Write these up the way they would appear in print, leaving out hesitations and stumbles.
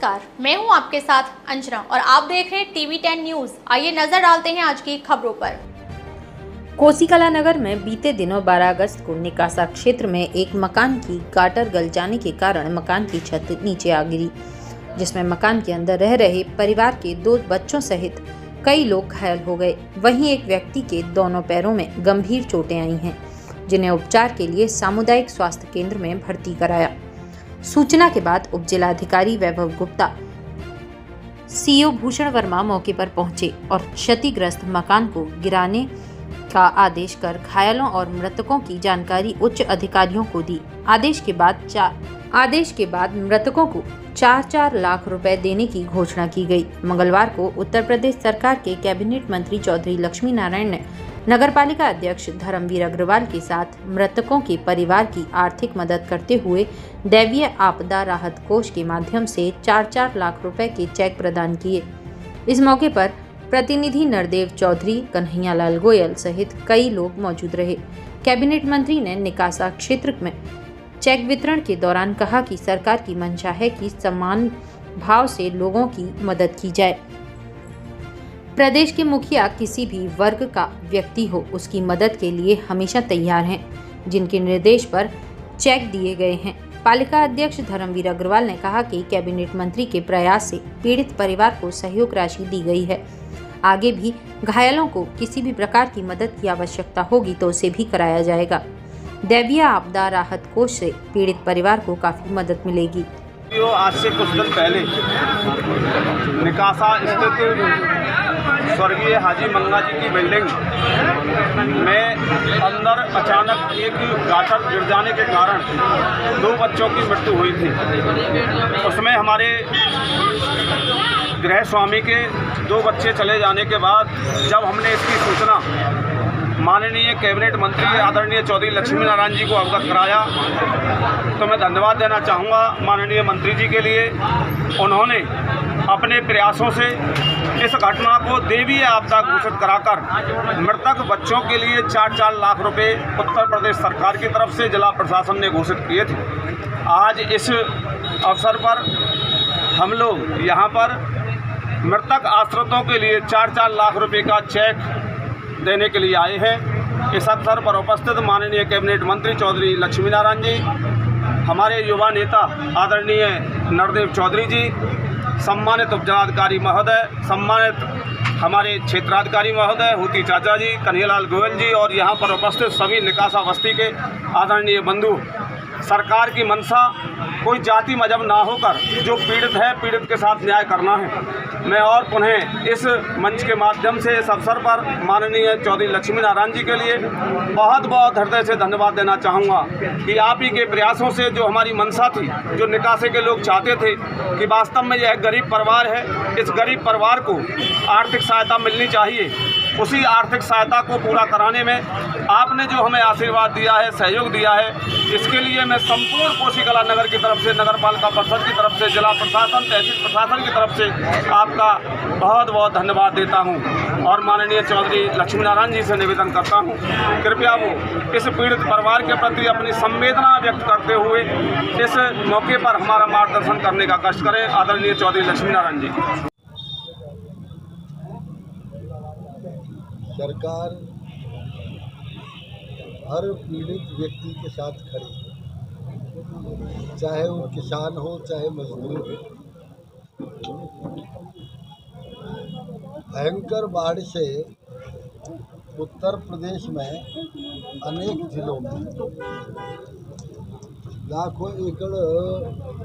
नमस्कार, मैं हूं आपके साथ अंजना और आप देख रहे हैं टीवी 10 न्यूज। आइए नजर डालते हैं आज की खबरों पर। कोसीकला नगर में बीते दिनों 12 अगस्त को निकासा क्षेत्र में एक मकान की गाटर गल जाने के कारण मकान की छत नीचे आ गिरी, जिसमें मकान के अंदर रह रहे परिवार के 2 बच्चों सहित कई लोग घायल हो गए। वहीं एक व्यक्ति के दोनों पैरों में गंभीर चोटें आई हैं, जिन्हें उपचार के लिए सामुदायिक स्वास्थ्य केंद्र में भर्ती कराया। सूचना के बाद उप जिलाधिकारी वैभव गुप्ता, सीओ भूषण वर्मा मौके पर पहुंचे और क्षतिग्रस्त मकान को गिराने का आदेश कर घायलों और मृतकों की जानकारी उच्च अधिकारियों को दी। आदेश के बाद मृतकों को 4-4 लाख रुपए देने की घोषणा की गई। मंगलवार को उत्तर प्रदेश सरकार के कैबिनेट मंत्री चौधरी लक्ष्मी नारायण ने नगरपालिका अध्यक्ष धर्मवीर अग्रवाल के साथ मृतकों के परिवार की आर्थिक मदद करते हुए दैवीय आपदा राहत कोष के माध्यम से 4-4 लाख रुपए के चेक प्रदान किए। इस मौके पर प्रतिनिधि नरदेव चौधरी, कन्हैयालाल गोयल सहित कई लोग मौजूद रहे। कैबिनेट मंत्री ने निकासा क्षेत्र में चेक वितरण के दौरान कहा कि सरकार की मंशा है कि समान भाव से लोगों की मदद की जाए। प्रदेश के मुखिया किसी भी वर्ग का व्यक्ति हो, उसकी मदद के लिए हमेशा तैयार हैं, जिनके निर्देश पर चेक दिए गए हैं। पालिका अध्यक्ष धर्मवीर अग्रवाल ने कहा कि कैबिनेट मंत्री के प्रयास से पीड़ित परिवार को सहयोग राशि दी गई है। आगे भी घायलों को किसी भी प्रकार की मदद की आवश्यकता होगी तो उसे भी कराया जाएगा। दैवीय आपदा राहत कोष से पीड़ित परिवार को काफी मदद मिलेगी। आज से कुछ दिन पहले निकासा स्थित स्वर्गीय हाजी मंगा जी की बिल्डिंग में अंदर अचानक एक गाटर गिर जाने के कारण 2 बच्चों की मृत्यु हुई थी। उसमें हमारे गृह स्वामी के 2 बच्चे चले जाने के बाद जब हमने इसकी सूचना माननीय कैबिनेट मंत्री आदरणीय चौधरी लक्ष्मी नारायण जी को अवगत कराया, तो मैं धन्यवाद देना चाहूँगा माननीय मंत्री जी के लिए। उन्होंने अपने प्रयासों से इस घटना को दैवीय आपदा घोषित कराकर मृतक बच्चों के लिए 4-4 लाख रुपए उत्तर प्रदेश सरकार की तरफ से जिला प्रशासन ने घोषित किए थे। आज इस अवसर पर हम लोग यहाँ पर मृतक आश्रितों के लिए 4-4 लाख रुपए का चेक देने के लिए आए हैं। इस अवसर पर उपस्थित माननीय कैबिनेट मंत्री चौधरी लक्ष्मी नारायण जी, हमारे युवा नेता आदरणीय नरदेव चौधरी जी, सम्मानित उपजिलाधिकारी महोदय, सम्मानित हमारे क्षेत्राधिकारी महोदय होती चाचा जी, कन्हैयालाल गोयल जी और यहाँ पर उपस्थित सभी निकासा बस्ती के आदरणीय बंधु। सरकार की मंशा कोई जाति मजहब ना होकर जो पीड़ित है, पीड़ित के साथ न्याय करना है। मैं और पुनः इस मंच के माध्यम से इस अवसर पर माननीय चौधरी लक्ष्मी नारायण जी के लिए बहुत बहुत हृदय से धन्यवाद देना चाहूँगा कि आप ही के प्रयासों से जो हमारी मंशा थी, जो निकासे के लोग चाहते थे कि वास्तव में यह गरीब परिवार है, इस गरीब परिवार को आर्थिक सहायता मिलनी चाहिए, उसी आर्थिक सहायता को पूरा कराने में आपने जो हमें आशीर्वाद दिया है, सहयोग दिया है, इसके लिए मैं संपूर्ण कोसीकला नगर की तरफ से, नगर पालिका परिषद की तरफ से, जिला प्रशासन, तहसील प्रशासन की तरफ से आपका बहुत बहुत धन्यवाद देता हूं और माननीय चौधरी लक्ष्मी नारायण जी से निवेदन करता हूं, कृपया वो इस पीड़ित परिवार के प्रति अपनी संवेदना व्यक्त करते हुए इस मौके पर हमारा मार्गदर्शन करने का कष्ट करें। आदरणीय चौधरी लक्ष्मी नारायण जी। सरकार हर पीड़ित व्यक्ति के साथ खड़ी है, चाहे वो किसान हो चाहे मजदूर हो। भयंकर बाढ़ से उत्तर प्रदेश में अनेक जिलों में लाखों एकड़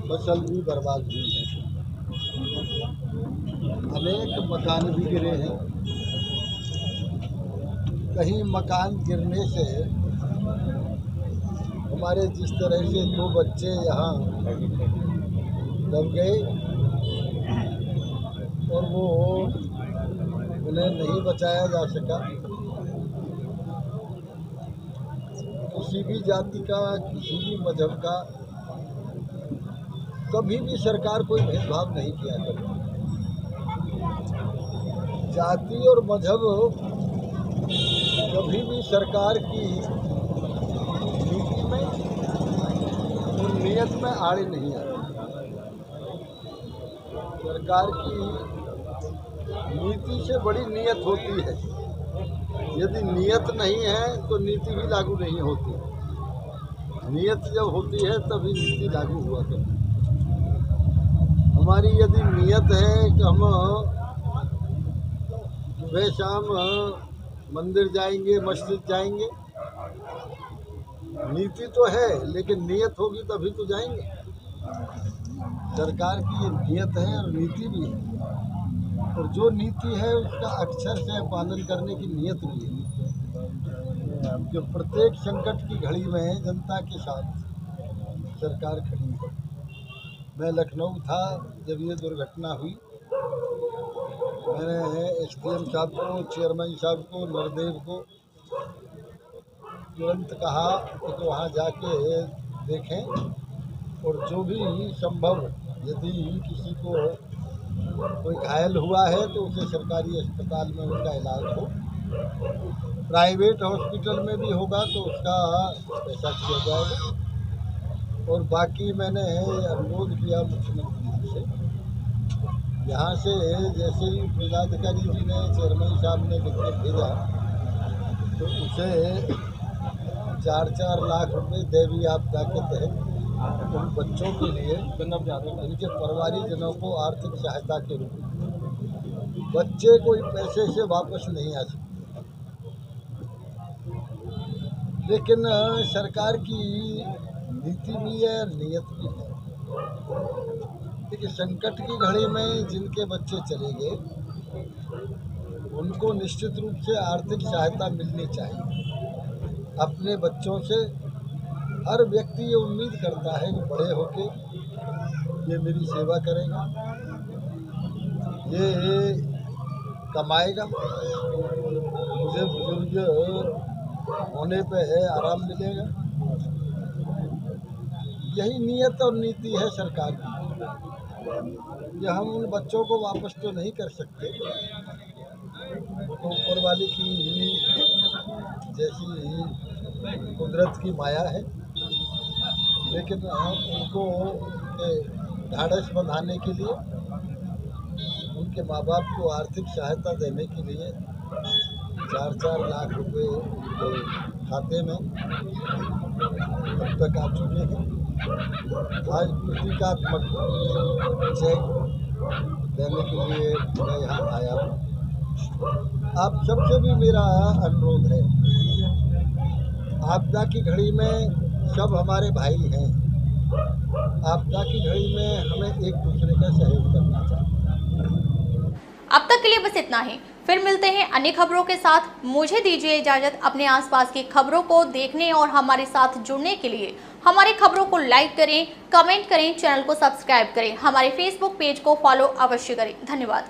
फसल भी बर्बाद हुई है, अनेक मकान भी गिरे हैं। कहीं मकान गिरने से हमारे जिस तरह से 2 बच्चे यहाँ दब गए और वो उन्हें नहीं बचाया जा सका। किसी भी जाति का, किसी भी मजहब का कभी भी सरकार कोई भेदभाव नहीं किया करती। जाति और मजहब कभी भी सरकार की नीति में और नियत में आड़े नहीं आते। सरकार की नीति से बड़ी नीयत होती है। यदि नीयत नहीं है तो नीति भी लागू नहीं होती। नीयत जब होती है तभी नीति लागू हुआ करती है। हमारी यदि नीयत है कि हम सुबह शाम मंदिर जाएंगे, मस्जिद जाएंगे, नीति तो है लेकिन नीयत होगी तभी तो जाएंगे। सरकार की ये नीयत है और नीति भी है, और जो नीति है उसका अक्षर से पालन करने की नीयत भी है। जो प्रत्येक संकट की घड़ी में जनता के साथ सरकार खड़ी है। मैं लखनऊ था जब ये दुर्घटना हुई, मैंने एसडीएम साहब को, चेयरमैन साहब को, नरदेव को तुरंत कहा कि वहाँ जाके देखें और जो भी संभव, यदि किसी को कोई घायल हुआ है तो उसे सरकारी अस्पताल में उसका इलाज हो, प्राइवेट हॉस्पिटल में भी होगा तो उसका पैसा किया जाएगा। और बाकी मैंने अनुरोध किया मुख्यमंत्री जी से, यहाँ से जैसे ही जिलाधिकारी जी ने, चेयरमैन साहब ने लिख के भेजा तो उसे 4-4 लाख रुपए दैवीय आपदा के तहत उन बच्चों के लिए, उनके परिवारीजनों को आर्थिक सहायता के रूप में। बच्चे कोई पैसे से वापस नहीं आ सकते, लेकिन सरकार की नीति भी है, नियत भी है। देखिए, संकट की घड़ी में जिनके बच्चे चले गए उनको निश्चित रूप से आर्थिक सहायता मिलनी चाहिए। अपने बच्चों से हर व्यक्ति ये उम्मीद करता है कि बड़े होके ये मेरी सेवा करेगा, ये कमाएगा, मुझे बुजुर्ग होने पे आराम मिलेगा। यही नियत और नीति है सरकार की। ये हम उन बच्चों को वापस तो नहीं कर सकते, तो ऊपर वाले की जैसी कुदरत की माया है, लेकिन उनको ढाढ़स बंधाने के लिए, उनके माँ बाप को आर्थिक सहायता देने के लिए 4-4 लाख रुपए खाते में अब तक आ चुके हैं। आज प्रतीकात्मक चेक देने के लिए मैं यहाँ आया हूँ। आप सबसे भी मेरा अनुरोध है, आपदा की घड़ी में सब हमारे भाई हैं। आपदा की घड़ी में हमें एक दूसरे का सहयोग करना चाहिए। अब तक के लिए बस इतना ही। फिर मिलते हैं अन्य खबरों के साथ। मुझे दीजिए इजाजत। अपने आसपास की खबरों को देखने और हमारे साथ जुड़ने के लिए हमारी खबरों को लाइक करें, कमेंट करें, चैनल को सब्सक्राइब करें, हमारे फेसबुक पेज को फॉलो अवश्य करें। धन्यवाद।